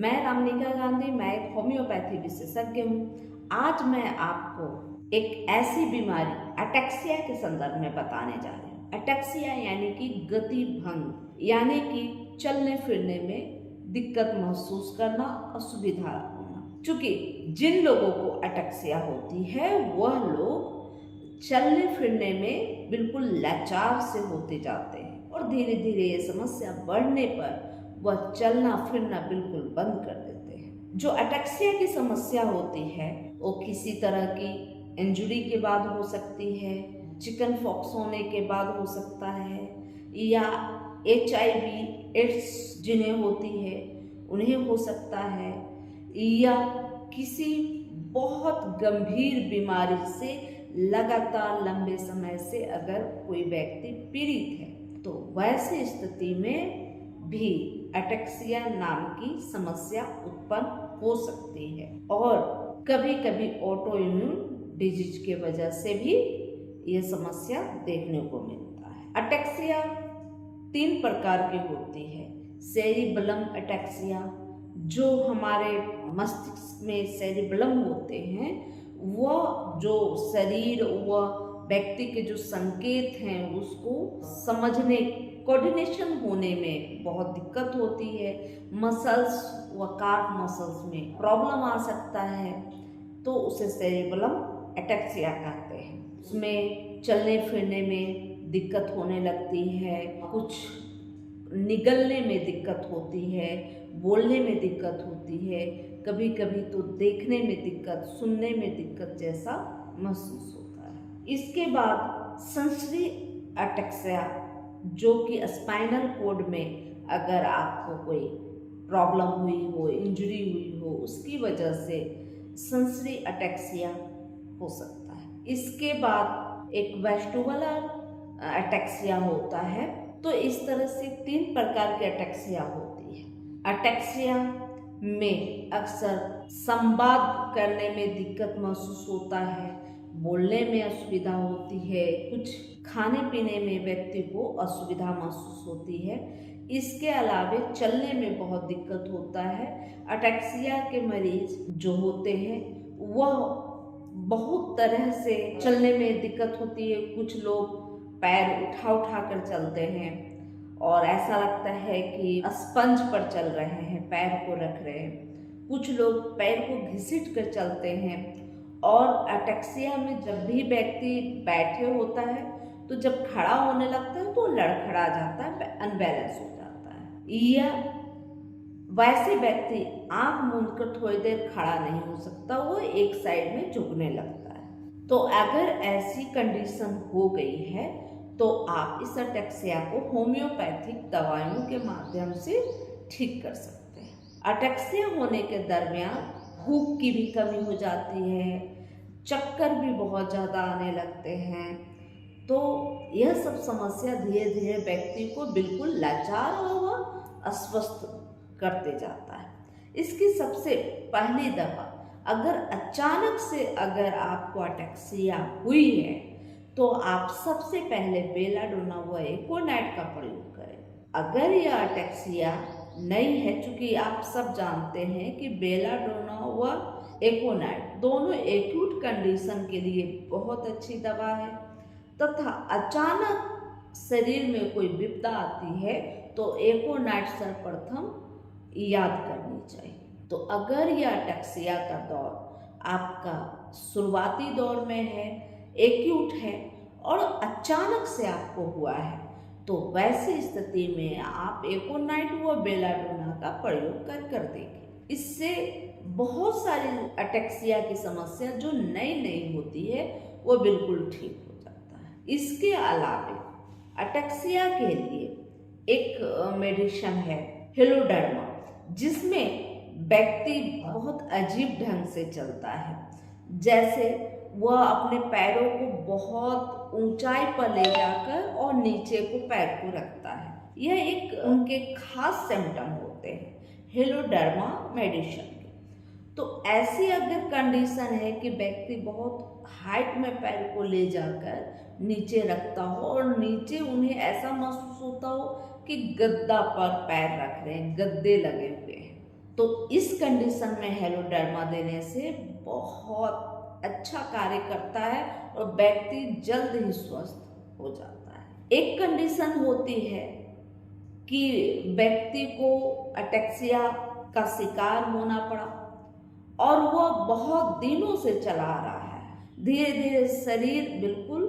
मैं रामनिका गांधी, मैं एक होम्योपैथी विशेषज्ञ हूँ। आज मैं आपको एक ऐसी बीमारी एटेक्सिया के संदर्भ में बताने जा रही हूँ। एटेक्सिया यानी कि गति भंग, यानी कि चलने फिरने में दिक्कत महसूस करना, असुविधा होना। चूंकि जिन लोगों को एटेक्सिया होती है वह लोग चलने फिरने में बिल्कुल लाचार से होते जाते हैं और धीरे धीरे ये समस्या बढ़ने पर वह चलना फिरना बिल्कुल बंद कर देते हैं। जो एटेक्सिया की समस्या होती है वो किसी तरह की इंजरी के बाद हो सकती है, चिकन पॉक्स होने के बाद हो सकता है, या HIV एड्स जिन्हें होती है उन्हें हो सकता है, या किसी बहुत गंभीर बीमारी से लगातार लंबे समय से अगर कोई व्यक्ति पीड़ित है तो वैसी स्थिति में भी एटेक्सिया नाम की समस्या उत्पन्न हो सकती है। और कभी कभी ऑटो इम्यून डिजीज के वजह से भी ये समस्या देखने को मिलता है। एटेक्सिया 3 प्रकार की होती है। सेरिबेलम एटेक्सिया, जो हमारे मस्तिष्क में सेरिबेलम होते हैं, वह जो शरीर व व्यक्ति के जो संकेत हैं उसको समझने, कोऑर्डिनेशन होने में बहुत दिक्कत होती है। मसल्स व कार्प मसल्स में प्रॉब्लम आ सकता है तो उसे सेरिबेलम एटेक्सिया कहते हैं। उसमें चलने फिरने में दिक्कत होने लगती है, कुछ निगलने में दिक्कत होती है, बोलने में दिक्कत होती है, कभी कभी तो देखने में दिक्कत, सुनने में दिक्कत जैसा महसूस होता है। इसके बाद सेंसरी एटेक्सिया, जो कि स्पाइनल कॉर्ड में अगर आपको कोई प्रॉब्लम हुई हो, इंजरी हुई हो, उसकी वजह से सेंसरी एटेक्सिया हो सकता है। इसके बाद एक वेस्टिबुलर एटेक्सिया होता है। तो इस तरह से 3 प्रकार की एटेक्सिया होती है। एटेक्सिया में अक्सर संवाद करने में दिक्कत महसूस होता है, बोलने में असुविधा होती है, कुछ खाने पीने में व्यक्ति को असुविधा महसूस होती है। इसके अलावा चलने में बहुत दिक्कत होता है। एटेक्सिया के मरीज जो होते हैं वह बहुत तरह से चलने में दिक्कत होती है। कुछ लोग पैर उठा उठा कर चलते हैं और ऐसा लगता है कि स्पंज पर चल रहे हैं, पैर को रख रहे हैं। कुछ लोग पैर को घिसट कर चलते हैं। और एटेक्सिया में जब भी व्यक्ति बैठे होता है तो जब खड़ा होने लगता है तो लड़खड़ा जाता है, अनबैलेंस हो जाता है। या वैसे व्यक्ति आंख मूंद कर थोड़ी देर खड़ा नहीं हो सकता, वो एक साइड में झुकने लगता है। तो अगर ऐसी कंडीशन हो गई है तो आप इस एटेक्सिया को होम्योपैथिक दवाइयों के माध्यम से ठीक कर सकते हैं। एटेक्सिया होने के दरमियान भूख की भी कमी हो जाती है, चक्कर भी बहुत ज़्यादा आने लगते हैं। तो यह सब समस्या धीरे धीरे व्यक्ति को बिल्कुल लाचार और अस्वस्थ करते जाता है। इसकी सबसे पहली दवा, अगर अचानक से अगर आपको एटेक्सिया हुई है तो आप सबसे पहले बेलाडोना व एकोनाइट का प्रयोग करें। अगर यह एटेक्सिया नहीं है, चूंकि आप सब जानते हैं कि बेलाडोना व एकोनाइट दोनों एक्यूट कंडीशन के लिए बहुत अच्छी दवा है, तथा अचानक शरीर में कोई विपदा आती है तो एकोनाइट सर्वप्रथम याद करनी चाहिए। तो अगर यह एटेक्सिया का दौर आपका शुरुआती दौर में है, एक्यूट है और अचानक से आपको हुआ है, तो वैसी स्थिति में आप एकोनाइट व बेलाडोना का प्रयोग कर देंगे। इससे बहुत सारी एटेक्सिया की समस्या जो नई होती है वो बिल्कुल ठीक हो जाता है। इसके अलावा एटेक्सिया के लिए एक मेडिसिन है हेलोडर्मा, जिसमें व्यक्ति बहुत अजीब ढंग से चलता है, जैसे वह अपने पैरों को बहुत ऊंचाई पर ले जाकर और नीचे को पैर को रखता है। यह एक उनके खास सिम्टम होते हैं हेलोडर्मा मेडिसिन के। तो ऐसी अगर कंडीशन है कि व्यक्ति बहुत हाइट में पैर को ले जाकर नीचे रखता हो और नीचे उन्हें ऐसा महसूस होता हो कि गद्दा पर पैर रख रहे हैं, गद्दे लगे हुए हैं, तो इस कंडीशन में हेलोडर्मा देने से बहुत अच्छा कार्य करता है और व्यक्ति जल्द ही स्वस्थ हो जाता है। एक कंडीशन होती है कि व्यक्ति को अटेक्सिया का शिकार होना पड़ा और वह बहुत दिनों से चला रहा है। धीरे धीरे शरीर बिल्कुल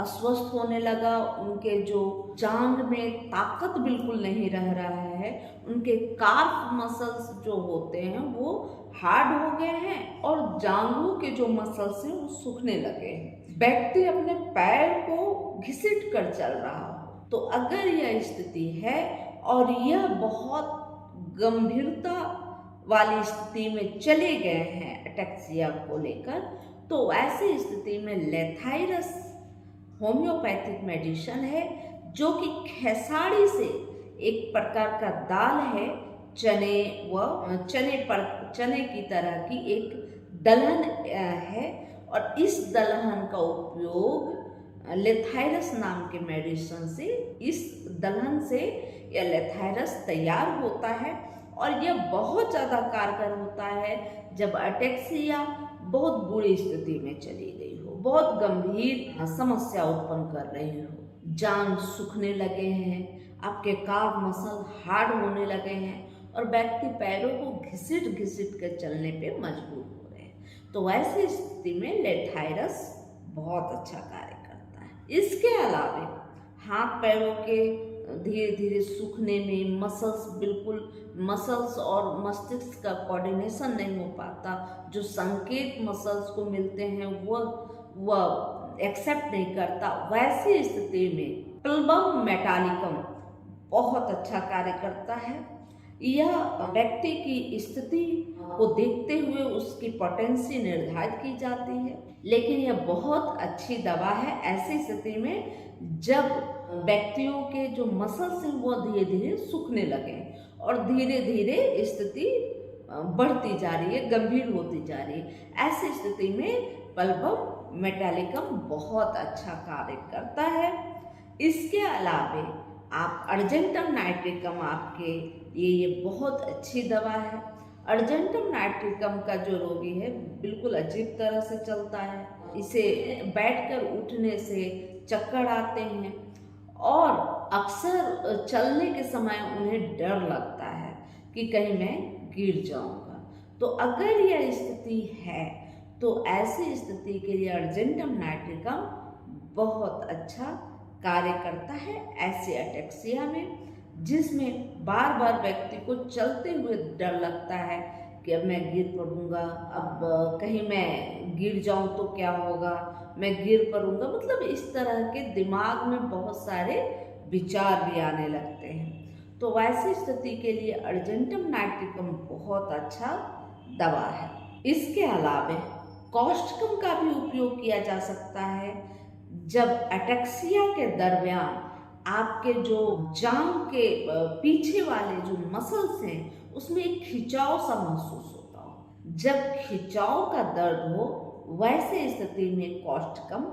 अस्वस्थ होने लगा, उनके जो जांग में ताकत बिल्कुल नहीं रह रहा है, उनके कार्फ मसल्स जो होते हैं वो हार्ड हो गए हैं और जांघों के जो मसल्स हैं वो सूखने लगे हैं। व्यक्ति अपने पैर को घिसट कर चल रहा हो। तो अगर यह स्थिति है और यह बहुत गंभीरता वाली स्थिति में चले गए हैं अटेक्सिया को लेकर, तो ऐसी स्थिति में लेथाइरस होम्योपैथिक मेडिसिन है, जो कि खेसारी से एक प्रकार का दाल है, चने की तरह की एक दलहन है और इस दलहन का उपयोग लेथाइरस नाम के मेडिसिन से, इस दलहन से यह लेथाइरस तैयार होता है और यह बहुत ज़्यादा कारगर होता है जब अटेक्सिया बहुत बुरी स्थिति में चली गई हो, बहुत गंभीर समस्या उत्पन्न कर रही हो, जांघ सूखने लगे हैं, आपके काफ मसल हार्ड होने लगे हैं और व्यक्ति पैरों को घिसट घिसट कर चलने पे मजबूर हो रहे हैं। तो ऐसी स्थिति में लेथाइरस बहुत अच्छा कार्य करता है। इसके अलावा हाथ पैरों के धीरे धीरे सूखने में, मसल्स और मस्तिष्क का कोऑर्डिनेशन नहीं हो पाता, जो संकेत मसल्स को मिलते हैं वह एक्सेप्ट नहीं करता, वैसी स्थिति में प्लबम मेटालिकम बहुत अच्छा कार्य करता है। यह व्यक्ति की स्थिति को देखते हुए उसकी पोटेंसी निर्धारित की जाती है, लेकिन यह बहुत अच्छी दवा है ऐसी स्थिति में जब व्यक्तियों के जो मसल्स हैं वो धीरे धीरे सूखने लगे और धीरे धीरे स्थिति बढ़ती जा रही है, गंभीर होती जा रही है। ऐसी स्थिति में प्लबम मेटालिकम बहुत अच्छा कार्य करता है। इसके अलावा आप अर्जेंटम नाइट्रिकम, आपके ये बहुत अच्छी दवा है। अर्जेंटम नाइट्रिकम का जो रोगी है बिल्कुल अजीब तरह से चलता है, इसे बैठकर उठने से चक्कर आते हैं और अक्सर चलने के समय उन्हें डर लगता है कि कहीं मैं गिर जाऊंगा। तो अगर यह स्थिति है तो ऐसी स्थिति के लिए अर्जेंटम नाइट्रिकम बहुत अच्छा कार्य करता है ऐसे अटेक्सिया में, जिसमें बार बार व्यक्ति को चलते हुए डर लगता है कि अब मैं गिर पड़ूंगा, अब कहीं मैं गिर जाऊं तो क्या होगा, मैं गिर पड़ूंगा, मतलब इस तरह के दिमाग में बहुत सारे विचार भी आने लगते हैं। तो वैसी स्थिति के लिए अर्जेंटम नाइट्रिकम बहुत अच्छा दवा है। इसके अलावा कॉस्टिकम का भी उपयोग किया जा सकता है जब अटेक्सिया के दरमियान आपके जो जांघ के पीछे वाले जो मसल्स हैं उसमें एक खिंचाव सा महसूस होता हो। जब खिंचाव का दर्द हो वैसे स्थिति में कॉस्टिकम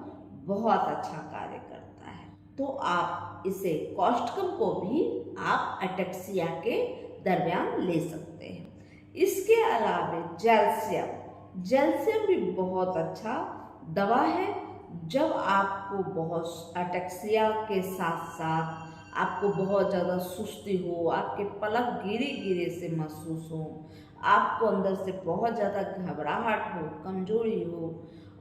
बहुत अच्छा कार्य करता है। तो आप इसे कॉस्टिकम को भी आप अटेक्सिया के दरमियान ले सकते हैं। इसके अलावा जेल्सियम भी बहुत अच्छा दवा है। जब आपको बहुत अटेक्सिया के साथ साथ आपको बहुत ज़्यादा सुस्ती हो, आपके पलक गिरे गिरे से महसूस हो, आपको अंदर से बहुत ज़्यादा घबराहट हो, कमजोरी हो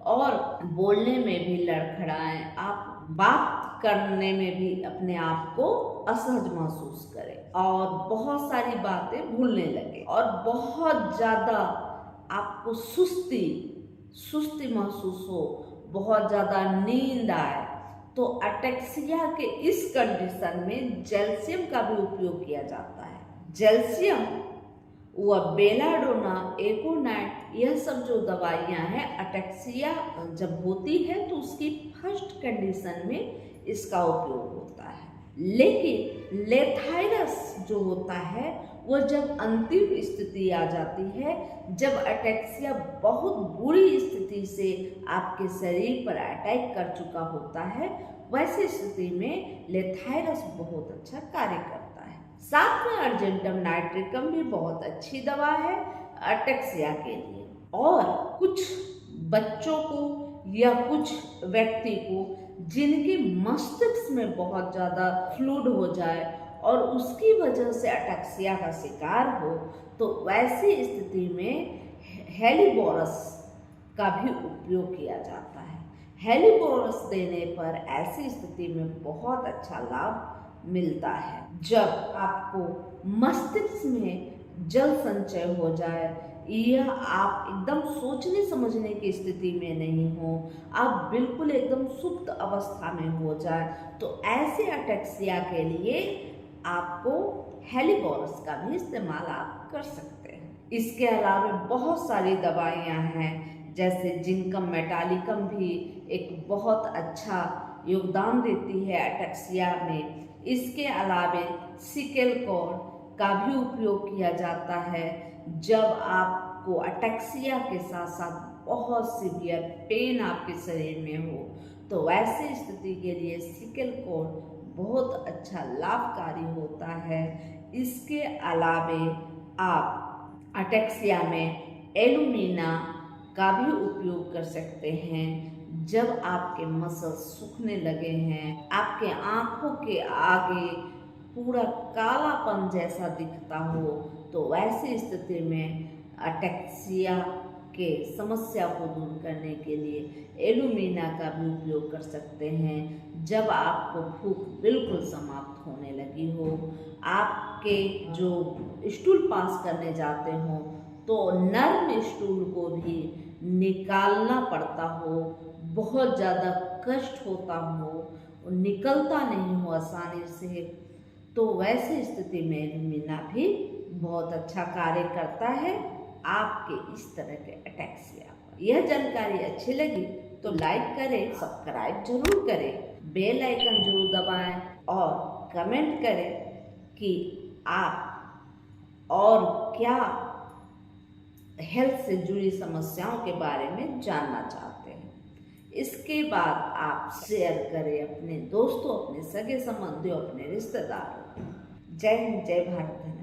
और बोलने में भी लड़खड़ाएं, आप बात करने में भी अपने आप को असहज महसूस करें और बहुत सारी बातें भूलने लगे और बहुत ज़्यादा आपको सुस्ती महसूस हो, बहुत ज़्यादा नींद आए, तो अटेक्सिया के इस कंडीशन में जेल्सियम का भी उपयोग किया जाता है। जेल्सियम व बेलाडोना, एकोनाइट, यह सब जो दवाइयाँ हैं अटेक्सिया जब होती है तो उसकी फर्स्ट कंडीशन में इसका उपयोग होता है। लेकिन लेथाइरस जो होता है वो जब अंतिम स्थिति आ जाती है, जब अटेक्सिया बहुत बुरी स्थिति से आपके शरीर पर अटैक कर चुका होता है, वैसे स्थिति में लेथाइरस बहुत अच्छा कार्य करता है। साथ में अर्जेंटम नाइट्रिकम भी बहुत अच्छी दवा है अटेक्सिया के लिए। और कुछ बच्चों को या कुछ व्यक्ति को जिनके मस्तिष्क में बहुत ज़्यादा फ्लूइड हो जाए और उसकी वजह से अटेक्सिया का शिकार हो, तो वैसी स्थिति में हेलिबोरस का भी उपयोग किया जाता है। हेलिबोरस देने पर ऐसी स्थिति में बहुत अच्छा लाभ मिलता है। जब आपको मस्तिष्क में जल संचय हो जाए या आप एकदम सोचने समझने की स्थिति में नहीं हो, आप बिल्कुल एकदम सुप्त अवस्था में हो जाए, तो ऐसे अटेक्सिया के लिए आपको हेलिबोरस का भी इस्तेमाल आप कर सकते हैं। इसके अलावा बहुत सारी दवाइयाँ हैं, जैसे जिंकम मेटालिकम भी एक बहुत अच्छा योगदान देती है अटेक्सिया में। इसके अलावा सिकल कॉर्ड का भी उपयोग किया जाता है जब आपको अटेक्सिया के साथ साथ बहुत सीवियर पेन आपके शरीर में हो, तो वैसी स्थिति के लिए सिकल कॉर्ड बहुत अच्छा लाभकारी होता है। इसके अलावे आप अटेक्सिया में एलुमिना का भी उपयोग कर सकते हैं। जब आपके मसल सूखने लगे हैं, आपके आँखों के आगे पूरा कालापन जैसा दिखता हो, तो वैसी स्थिति में अटेक्सिया के समस्या को दूर करने के लिए एलुमिना का भी उपयोग कर सकते हैं। जब आपको भूख बिल्कुल समाप्त होने लगी हो, आपके जो स्टूल पास करने जाते हो तो नर्म स्टूल को भी निकालना पड़ता हो, बहुत ज़्यादा कष्ट होता हो, निकलता नहीं हो आसानी से, तो वैसी स्थिति में एलुमिना भी बहुत अच्छा कार्य करता है आपके इस तरह के अटेक्सिया पर। यह जानकारी अच्छी लगी तो लाइक करें, सब्सक्राइब जरूर करें, बेल आइकन जरूर दबाएं और कमेंट करें कि आप और क्या हेल्थ से जुड़ी समस्याओं के बारे में जानना चाहते हैं। इसके बाद आप शेयर करें अपने दोस्तों, अपने सगे संबंधियों, अपने रिश्तेदारों। जय हिंद, जय भारत।